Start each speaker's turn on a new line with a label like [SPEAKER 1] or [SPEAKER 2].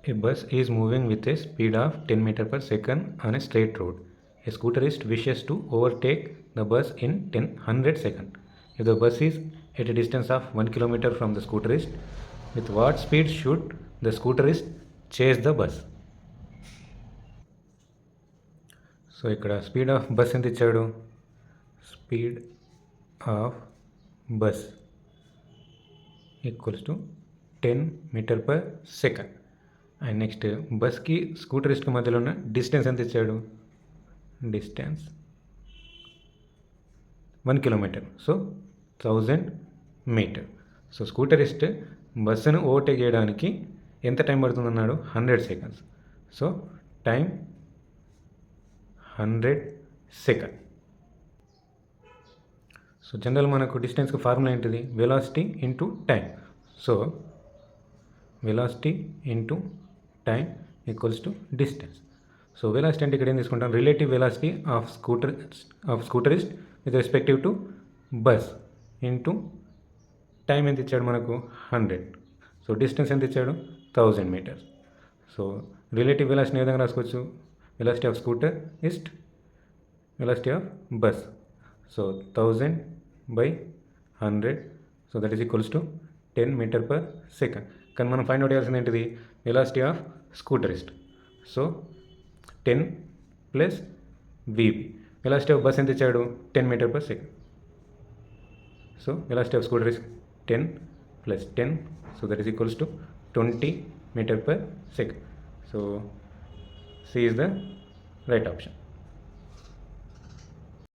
[SPEAKER 1] A bus is moving with a speed of 10 meter per second on a straight road. A scooterist wishes to overtake the bus in 100 seconds. If the bus is at a distance of 1 kilometer from the scooterist, with what speed should the scooterist chase the bus? So ఇక్కడ speed of bus ఎంత ఇచ్చాడు? Speed of bus equals to 10 metre per second. And next బస్కి స్కూటరిస్ట్కి మధ్యలో ఉన్న distance ఎంత ఇచ్చాడు? Distance 1 kilometre, so 1000 metre. So scooterist బస్సును ఓవర్టేక్ చేయడానికి ఎంత టైం పడుతుంది అన్నాడు? 100 seconds. So time 100 second. So general మనకు డిస్టెన్స్కి ఫార్ములా ఏంటిది? Velocity into time. So velocity into time equals to distance. So velocity అంటే ఇక్కడ ఏం తీసుకుంటాం? Relative velocity of scooterist with respective to bus into time ఎంత ఇచ్చాడు మనకు? 100. సో డిస్టెన్స్ ఎంత ఇచ్చాడు? 1000 మీటర్స్. సో రిలేటివ్ వెలాసిటీ ఏ విధంగా రాసుకోవచ్చు? Velocity of scooter is velocity of bus. So 1000 by 100, so that is equals to 10 metre per second. కానీ మనం ఫైండ్ అవుట్ చేయాల్సింది ఏంటిది? Velocity of scooterist. So 10 plus V B. Velocity of bus ఎంత ఇచ్చాడు? 10 metre per second. So velocity of scooterist 10 plus 10, so that is equals to 20 metre per second. So C is the right option.